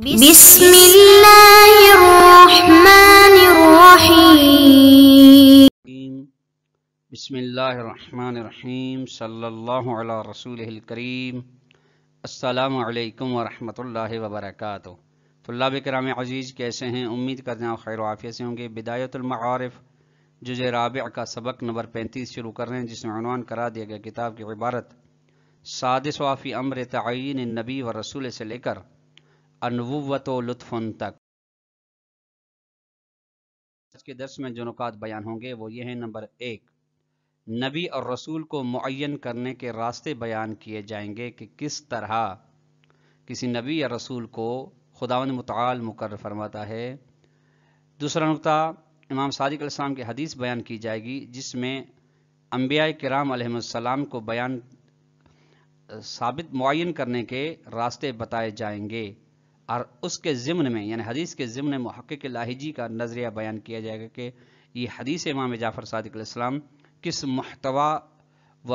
بسم اللہ الرحمن الرحیم بسم اللہ الرحمن الرحیم صلی اللہ علی رسولہ الکریم السلام علیکم ورحمۃ اللہ وبرکاتہ۔ طلاب کرام عزیز، کیسے ہیں؟ امید کرتے ہیں آپ خیر و عافیت سے ہوں گے۔ بدایت المعارف جزء رابع کا سبق نمبر 35 شروع کر رہے ہیں، جس میں عنوان کرا دیا گیا کتاب کی عبارت سادس فی امر تعین النبی و رسول سے لے کر النبوۃ و لطف تک۔ آج کے درس میں جو نکات بیان ہوں گے وہ یہ ہیں۔ نمبر 1، نبی اور رسول کو معین کرنے کے راستے بیان کیے جائیں گے کہ کس طرح کسی نبی یا رسول کو خداوند متعال مقرر فرماتا ہے۔ دوسرا نکتہ، امام صادق علیہ السلام کی حدیث بیان کی جائے گی، جس میں انبیاء کرام علیہ السلام کو بیان ثابت معین کرنے کے راستے بتائے جائیں گے، اور اس کے ضمن میں یعنی حدیث کے ضمن میں محقق لاہیجی کا نظریہ بیان کیا جائے گا کہ یہ حدیث امام جعفر صادق علیہ السلام کس محتوا و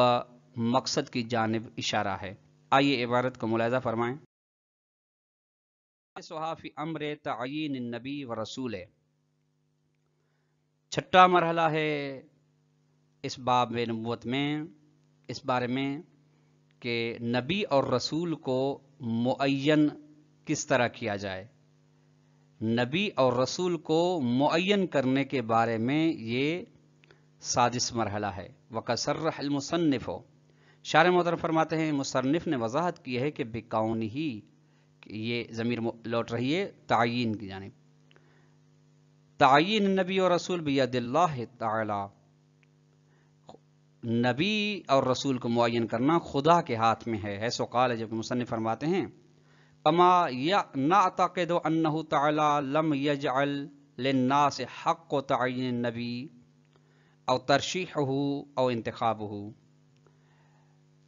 مقصد کی جانب اشارہ ہے۔ آئیے عبارت کو ملاحظہ فرمائیں۔ فی امر تعین النبی و رسول، چھٹا مرحلہ ہے اس باب نبوت میں، اس بارے میں کہ نبی اور رسول کو معین کس طرح کیا جائے۔ نبی اور رسول کو معین کرنے کے بارے میں یہ سادس مرحلہ ہے۔ وَقَصَرَّحَ الْمُصَنِّفُ، شارح محترم فرماتے ہیں مصنف نے وضاحت کی ہے کہ بِقَوْنِهِ، یہ ضمیر لوٹ رہی ہے تعین کی جانب، تعین النبی و رسول بید اللہ تعالی، نبی اور رسول کو معین کرنا خدا کے ہاتھ میں ہے۔ حیث قال، جب مصنف فرماتے ہیں کما نعتقد انہ تعالی لم یجعل للناس حق تعین النبی او ترشیحہ او انتخابہ،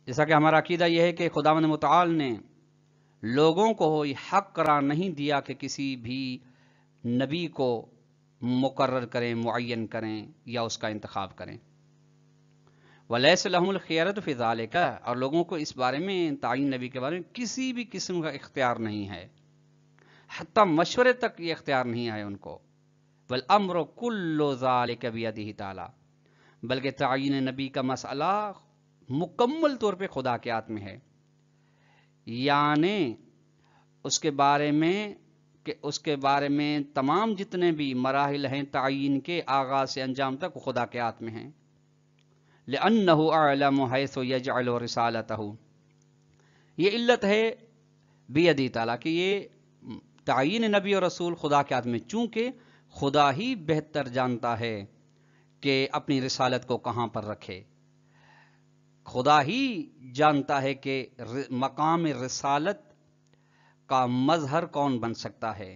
جیسا کہ ہمارا عقیدہ یہ ہے کہ خداوند متعال نے لوگوں کو یہ حق قرار نہیں دیا کہ کسی بھی نبی کو مقرر کریں، معین کریں یا اس کا انتخاب کریں۔ وَلَيْسَ لَهُمُ الْخِيَرَةُ فِي ذَلِكَ، اور لوگوں کو اس بارے میں تعین نبی کے بارے میں کسی بھی قسم کا اختیار نہیں ہے، حتیٰ مشورے تک یہ اختیار نہیں ہے ان کو۔ وَالْأَمْرُ كُلُّ ذَلِكَ بِيَدِهِ تَعَالَى، بلکہ تعین نبی کا مسئلہ مکمل طور پہ خدا کے ہاتھ میں ہے، یعنی اس کے بارے میں تمام جتنے بھی مراحل ہیں تعین کے آغاز سے انجام تک وہ خدا کے ہاتھ میں ہیں۔ لِأَنَّهُ أَعْلَمُ حَيْثُ يَجْعَلُ رِسَالَتَهُ، یہ علت ہے بیدی تعالیٰ کہ یہ تعین نبی اور رسول خدا کے ہاتھ میں، چونکہ خدا ہی بہتر جانتا ہے کہ اپنی رسالت کو کہاں پر رکھے، خدا ہی جانتا ہے کہ مقام رسالت کا مظہر کون بن سکتا ہے۔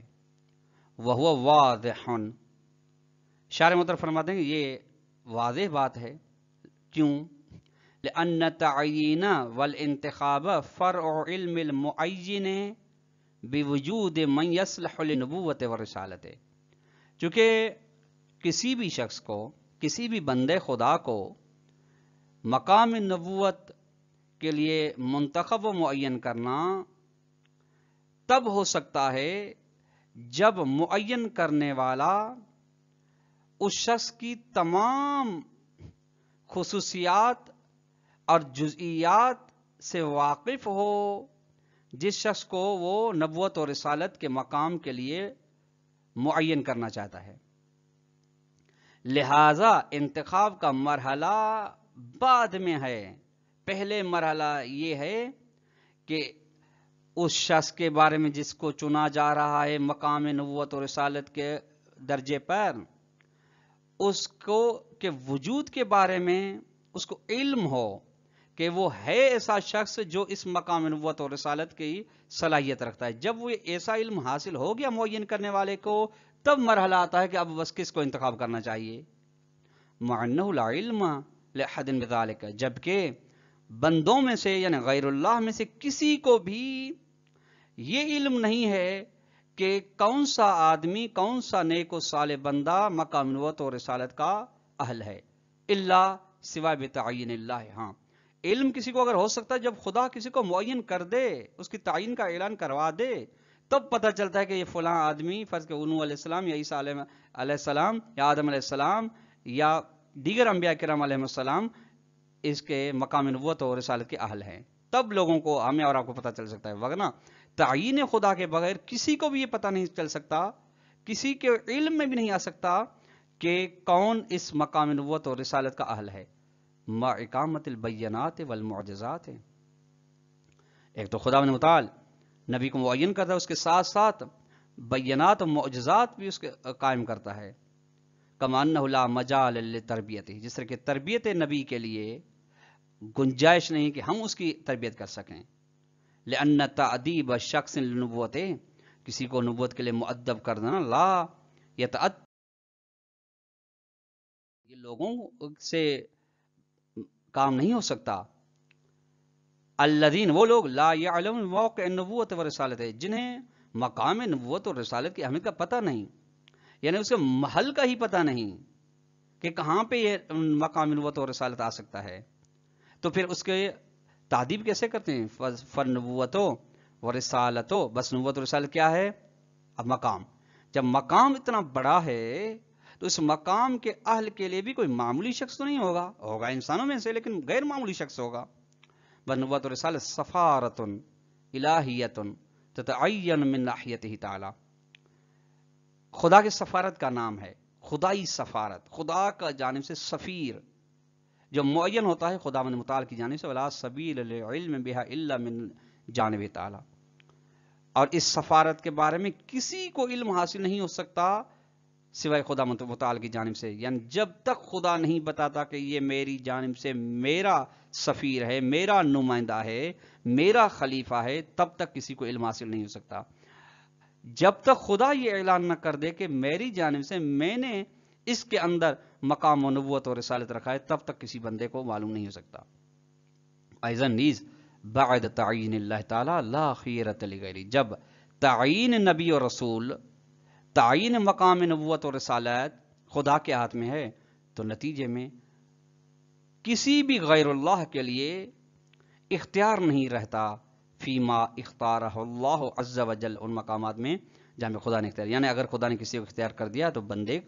وَهُوَ وَاضِحٌ، شارح محترم فرماتے ہیں یہ واضح بات ہے۔ کیوں؟ لأن التعیین والانتخاب فرع علم المعین بوجود من یصلح للنبوۃ والرسالۃ، چونکہ کسی بھی شخص کو، کسی بھی بندے خدا کو مقام نبوت کے لیے منتخب و معین کرنا تب ہو سکتا ہے جب معین کرنے والا اس شخص کی تمام خصوصیات اور جزئیات سے واقف ہو جس شخص کو وہ نبوت اور رسالت کے مقام کے لیے معین کرنا چاہتا ہے۔ لہذا انتخاب کا مرحلہ بعد میں ہے، پہلے مرحلہ یہ ہے کہ اس شخص کے بارے میں جس کو چنا جا رہا ہے مقام نبوت اور رسالت کے درجے پر، اس کو کے وجود کے بارے میں اس کو علم ہو کہ وہ ہے ایسا شخص جو اس مقام نبوت اور رسالت کی صلاحیت رکھتا ہے۔ جب وہ ایسا علم حاصل ہو گیا معین کرنے والے کو، تب مرحلہ آتا ہے کہ اب بس کس کو انتخاب کرنا چاہیے۔ مع انہ لا علم لأحد بذلک، جبکہ بندوں میں سے یعنی غیر اللہ میں سے کسی کو بھی یہ علم نہیں ہے کہ کون سا آدمی، کون سا نیک و صالح بندہ مقام نبوت اور رسالت کا اہل ہے، الا سوائے بتعین اللہ۔ ہاں، علم کسی کو اگر ہو سکتا ہے جب خدا کسی کو معین کر دے، اس کی تعین کا اعلان کروا دے، تب پتہ چلتا ہے کہ یہ فلاں آدمی فرض کہ نوح علیہ السلام یا عیسیٰ علیہ السلام یا آدم علیہ السلام یا دیگر انبیاء کرام علیہ السلام اس کے مقام نبوت اور رسالت کے اہل ہیں. تب لوگوں کو، ہمیں اور آپ کو پتہ چل سکتا ہے، ورنہ تعین خدا کے بغیر کسی کو بھی یہ پتہ نہیں چل سکتا، کسی کے علم میں بھی نہیں آ سکتا کہ کون اس مقام نبوت اور رسالت کا اہل ہے. ما اقامت البینات والمعجزات ہے. ایک تو خدا متعال نبی کو معین کرتا ہے، اس کے ساتھ ساتھ بینات و معجزات بھی اس کے قائم کرتا ہے. کما انہ لا مجال لتربیت، جس طرح کہ تربیت نبی کے لیے گنجائش نہیں کہ ہم اس کی تربیت کر سکیں. لأن تعدیب شخص لنبوت، کسی کو نبوت کے لیے مؤدب کرنا، لا یتعد، یہ لوگوں سے کام نہیں ہو سکتا. الذین، وہ لوگ، لا یعلم موقع النبوت و رسالت، جنہیں مقام نبوت اور رسالت کی اہمیت کا پتہ نہیں، یعنی اس کے محل کا ہی پتہ نہیں کہ کہاں پہ یہ مقام نبوت اور رسالت آ سکتا ہے. تو پھر اس کے تعدیب کیسے کرتے ہیں؟ فنبوتو و رسالتو، بس نبوت و رسالت کیا ہے؟ اب مقام، جب مقام اتنا بڑا ہے تو اس مقام کے اہل کے لیے بھی کوئی معمولی شخص تو نہیں ہوگا، ہوگا انسانوں میں سے لیکن غیر معمولی شخص ہوگا. نبوت و رسالت سفارت الہیت تتعین من ناحیتہ تعالی، خدا کے سفارت کا نام ہے، خدائی سفارت، خدا کا جانب سے سفیر جو معین ہوتا ہے خدا متعال کی جانب سے. ولا سبیل للعلم بہا الا من جانب تعالی، اور اس سفارت کے بارے میں کسی کو علم حاصل نہیں ہو سکتا سوائے خدا متعال کی جانب سے. یعنی جب تک خدا نہیں بتاتا کہ یہ میری جانب سے میرا سفیر ہے، میرا نمائندہ ہے، میرا خلیفہ ہے، تب تک کسی کو علم حاصل نہیں ہو سکتا. جب تک خدا یہ اعلان نہ کر دے کہ میری جانب سے میں نے اس کے اندر مقام و نبوت اور رسالت رکھا ہے، تب تک کسی بندے کو معلوم نہیں ہو سکتا. ایضاً نیز بعد تعین اللہ تعالی لا خیرۃ لغیرہ، جب تعین نبی اور رسول، تعین مقام نبوت اور رسالت خدا کے ہاتھ میں ہے، تو نتیجے میں کسی بھی غیر اللہ کے لیے اختیار نہیں رہتا فیما اختارہ اللہ عز وجل، ان مقامات میں جہاں میں خدا نے اختیار، یعنی اگر خدا نے کسی کو اختیار کر دیا تو بندے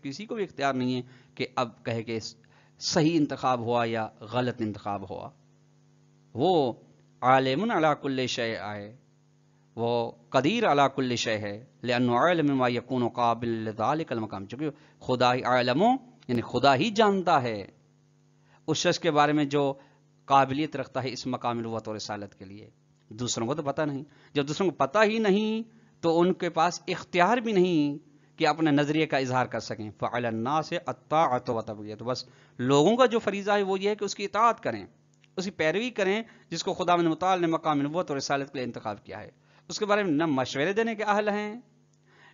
کسی کو بھی اختیار نہیں ہے کہ اب کہے کہ صحیح انتخاب ہوا یا غلط انتخاب ہوا. وہ عالم علی کل شیء ہے، وہ قدیر علی کل شیء ہے، لأنه عالم ما یکون قابل لذلک المقام، چونکہ خدا ہی عالم، یعنی خدا ہی جانتا ہے اس شخص کے بارے میں جو قابلیت رکھتا ہے اس مقام نبوت اور رسالت کے لیے. دوسروں کو تو پتہ نہیں، جب دوسروں کو پتہ ہی نہیں تو ان کے پاس اختیار بھی نہیں کہ اپنے نظریے کا اظہار کر سکیں. فعلی الناس الطاعۃ والتبعیۃ، بس لوگوں کا جو فریضہ ہے وہ یہ ہے کہ اس کی اطاعت کریں، اس کی پیروی کریں جس کو خدا متعال نے مقام نبوت اور رسالت کے لیے انتخاب کیا ہے. اس کے بارے میں نہ مشورے دینے کے اہل ہیں،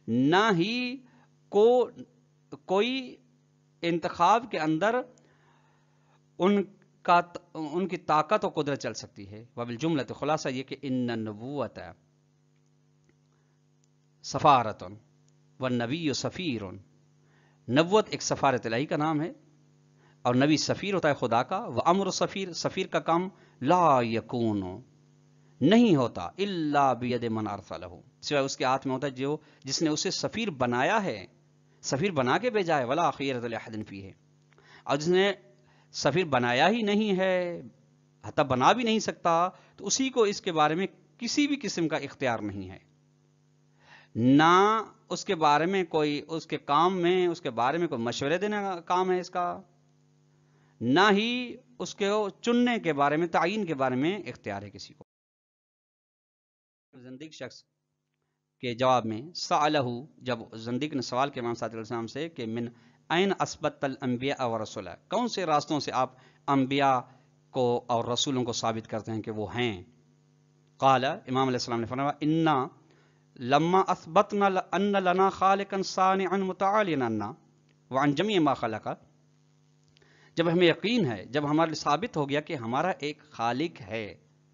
نہ ہی کوئی انتخاب کے اندر ان کی طاقت و قدرت چل سکتی ہے. وبالجملۃ، خلاصہ یہ کہ ان النبوۃ سفارت والنبی سفیر، نبوت ایک سفارت الہی کا نام ہے اور نبی سفیر ہوتا ہے خدا کا. وامر سفیر، سفیر کا کام لا یکون، نہیں ہوتا الا بید من ارسلہ، سوائے اس کے ہاتھ میں ہوتا ہے جس نے اسے سفیر بنایا ہے، سفیر بنا کے بھیجا ہے. ولا خیرۃ لأحد فیہ، اور جس نے سفیر بنایا ہی نہیں ہے، حتی بنا بھی نہیں سکتا، تو اسی کو اس کے بارے میں کسی بھی قسم کا اختیار نہیں ہے، نہ اس کے بارے میں کوئی، اس کے کام میں اس کے بارے میں کوئی مشورے دینے کا کام ہے اس کا، نہ ہی اس کے چننے کے بارے میں، تعین کے بارے میں اختیار ہے کسی کو. زندیق شخص کے جواب میں سألہ، جب زندیق نے سوال کیا امام صادق علیہ السلام سے کہ من این اثبت الانبیاء ورسولہ، کون سے راستوں سے آپ انبیاء کو اور رسولوں کو ثابت کرتے ہیں کہ وہ ہیں؟ قال، امام علیہ السلام نے فرمایا انا لما اثبتنا ان لنا خالقا صانعا متعالیا عنا وعن جميع ما خلق، جب ہمیں یقین ہے، جب ہمارے لیے ثابت ہو گیا کہ ہمارا ایک خالق ہے،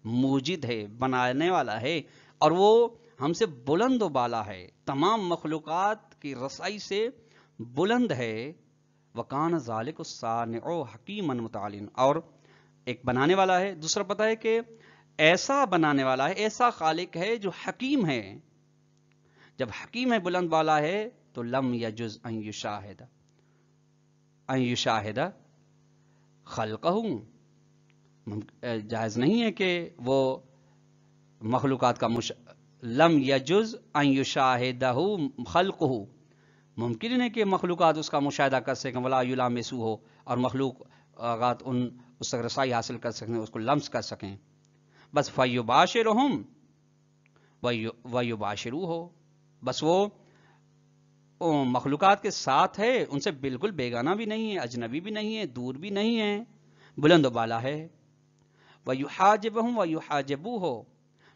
موجد ہے، بنانے والا ہے، اور وہ ہم سے بلند و بالا ہے، تمام مخلوقات کی رسائی سے بلند ہے. وکان ذالک الصانع حکیما متعالیا، اور ایک بنانے والا ہے، دوسرا پتہ ہے کہ ایسا بنانے والا ہے، ایسا خالق ہے جو حکیم ہے، جب حکیم ہے بلند بالا ہے تو لم یجز ان یشاہد خلقہ، جائز نہیں ہے کہ وہ مخلوقات کا لم یجز ان یشاہدہ خلقہ، ممکن ہے کہ مخلوقات اس کا مشاہدہ کر سکیں، ولا یلامسو ہو، اور مخلوقات اس تک رسائی حاصل کر سکیں، اس کو لمس کر سکیں، بس فیباشرہم ویباشروہ، بس وہ مخلوقات کے ساتھ ہے، ان سے بالکل بیگانہ بھی نہیں ہے، اجنبی بھی نہیں ہے، دور بھی نہیں ہے، بلند و بالا ہے۔ وَيُحَاجِبُهُمْ وَيُحَاجِبُوهُ،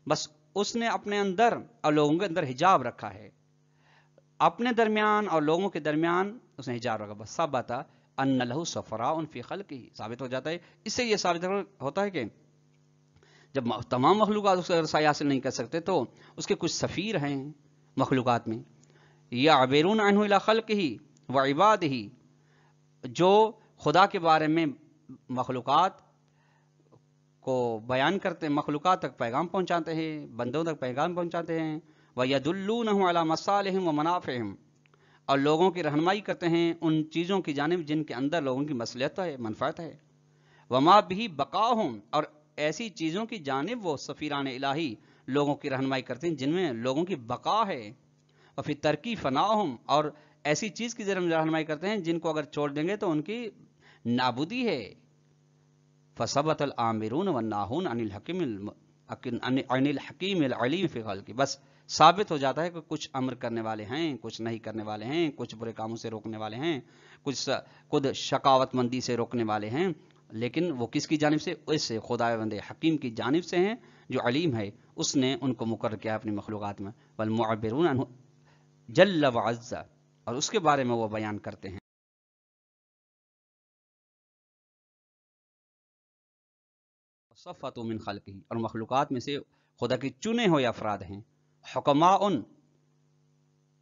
بس اس نے اپنے اندر اور لوگوں کے اندر حجاب رکھا ہے، اپنے درمیان اور لوگوں کے درمیان اس نے حجاب رکھا، بس ثبت ان لہ صفراء فی خلقہ، ثابت ہو جاتا ہے، اس سے یہ ثابت ہوتا ہے کہ جب تمام مخلوقات اس کا رسائی حاصل نہیں کر سکتے تو اس کے کچھ سفیر ہیں مخلوقات میں، یعبرون عنہ الی خلقہ وعبادہ، جو خدا کے بارے میں مخلوقات کو بیان کرتے ہیں، مخلوقات تک پیغام پہنچاتے ہیں، بندوں تک پیغام پہنچاتے ہیں، وَيَدُلُّونَهُ عَلَى مَصَالِحِهِمْ وَمَنَافِعِهِمْ، اور لوگوں کی رہنمائی کرتے ہیں ان چیزوں کی جانب جن کے اندر لوگوں کی مصلحت ہے، منفعت ہے، وَمَا بِهِ بَقَاهُمْ، اور ایسی چیزوں کی جانب وہ سفیران الہی لوگوں کی رہنمائی کرتے ہیں جن میں لوگوں کی بقا ہے، وفی ترکی فناہم، اور ایسی چیز کی رہنمائی کرتے ہیں جن کو اگر چھوڑ دیں گے تو ان کی نابودی ہے، فثبت الآمرون والناہون عن الحکیم العلیم فی خلقہ، بس ثابت ہو جاتا ہے کہ کچھ امر کرنے والے ہیں، کچھ نہیں کرنے والے ہیں، کچھ برے کاموں سے روکنے والے ہیں، کچھ خود شقاوت مندی سے روکنے والے ہیں، لیکن وہ کس کی جانب سے؟ اس سے خداوند حکیم کی جانب سے ہیں جو علیم ہے، اس نے ان کو مقرر کیا اپنی مخلوقات میں، والمعبرون عنہ جل وعز، اور اس کے بارے میں وہ بیان کرتے ہیں۔ صفت من خلقہ، اور مخلوقات میں سے خدا کے چنے ہوئے افراد ہیں، حکماء،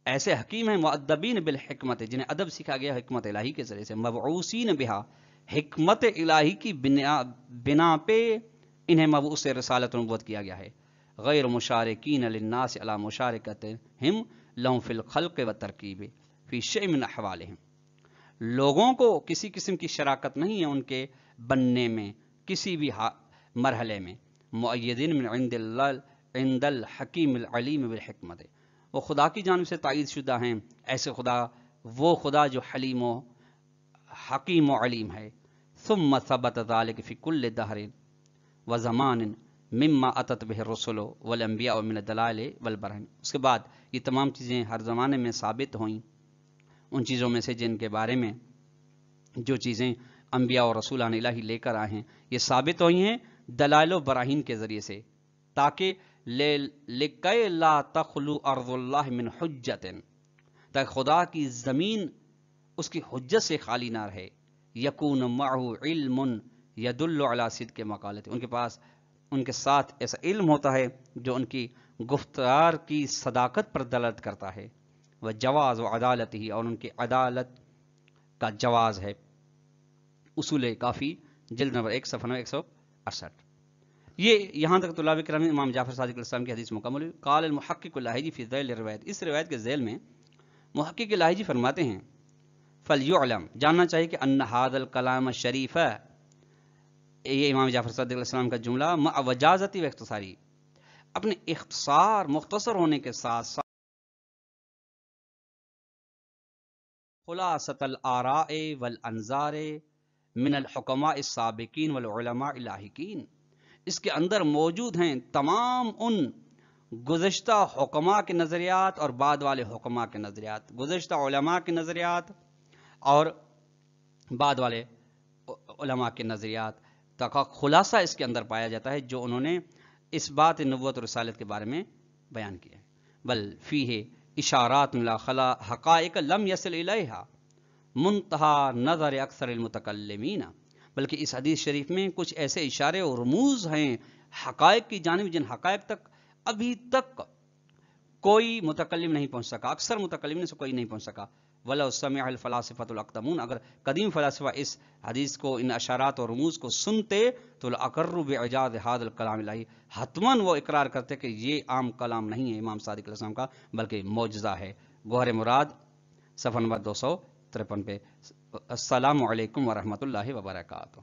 ایسے حکیم ہیں، مؤدبین بالحکمت، جنہیں ادب سکھا گیا حکمت الہی کے ذریعے سے، مبعوثین بہا، حکمت الہی کی بنا پہ انہیں مبعوث رسالت و نبوت کیا گیا ہے، غیر مشارکین للناس علی مشارکتہم لہم فی الخلق والترکیب فی شیء من احوالہم، لوگوں کو کسی قسم کی شراکت نہیں ہے ان کے بننے میں کسی بھی مرحلے میں، مؤیدین من عند الحکیم العلیم بالحکمت، وہ خدا کی جانب سے تائید شدہ ہیں، ایسے خدا، وہ خدا جو حلیم و حکیم و علیم ہے، ثم ثبت ذلك فی کل دہر و زمان مما اتت بہ الرسل والانبیاء من الدلائل والبرہین، اس کے بعد یہ تمام چیزیں ہر زمانے میں ثابت ہوئیں، ان چیزوں میں سے جن کے بارے میں جو چیزیں انبیاء اور رسولان الہی لے کر آئے ہیں یہ ثابت ہوئی ہیں دلائل و براہین کے ذریعے سے، تاکہ لِكَيْ لَا تَخْلُو أَرْضُ اللَّهِ مِنْ حُجَّةٍ، تاکہ خدا کی زمین اس کی حجت سے خالی نہ رہے، يَكُونُ مَعْهُ عِلْمٌ يَدُلُّ عَلَى صِدْقِ مَقَالَتِهِ، ان کے پاس ان کے ساتھ ایسا علم ہوتا ہے جو ان کی گفتار کی صداقت پر دلالت کرتا ہے، وَجَوَازُ عَدَالَتِهِ، اور ان کی عدالت کا جواز ہے، اصول کافی جلد نمبر 1 صفحہ 168۔ یہ یہاں تک طلاب کرام امام جعفر صادق علیہ السلام کی حدیث مکمل ہوئی۔ قال المحقق اللاہیجی فی ذیل الروایت، اس روایت کے ذیل میں محقق اللاہیجی فرماتے ہیں فلیعلم، جاننا چاہیے کہ ان ھذا الکلام الشریف، یہ امام جعفر صادق علیہ السلام کا جملہ مع وجازتی و اختصاری، اپنے اختصار مختصر ہونے کے ساتھ ساتھ خلاصۃ الآراء والانظار من الحکماء السابقین والعلماء اللاحقین، اس کے اندر موجود ہیں تمام ان گزشتہ حکماء کے نظریات اور بعد والے حکماء کے نظریات، گزشتہ علماء کے نظریات اور بعد والے علماء کے نظریات، تاکہ خلاصہ اس کے اندر پایا جاتا ہے جو انہوں نے اس بات نبوت و رسالت کے بارے میں بیان کیا ہے۔ بل فیہ اشارات الی حقائق لم یصل الیہا منتہا نظر اکثر المتکلمین، بلکہ اس حدیث شریف میں کچھ ایسے اشارے اور رموز ہیں حقائق کی جانب جن حقائق تک ابھی تک کوئی متکلم نہیں پہنچ سکا، اکثر متکلمین سے کوئی نہیں پہنچ سکا. وَلَوْ سَمِعَ الْفَلَاسِفَةُ الْأَقْدَمُونَ، اگر قدیم فلاسفہ اس حدیث کو، ان اشارات اور رموز کو سنتے تو لَأَقَرُّوا بِإِعْجَازِ هَذَا الْكَلَامِ الْإِلَٰهِي، حتماً وہ اقرار کرتے کہ یہ عام کلام نہیں ہے امام صادق علیہ السلام کا، بلکہ معجزہ ہے. گوہر مراد صفحہ نمبر 253 پہ. السلام علیکم ورحمۃ اللہ وبرکاتہ.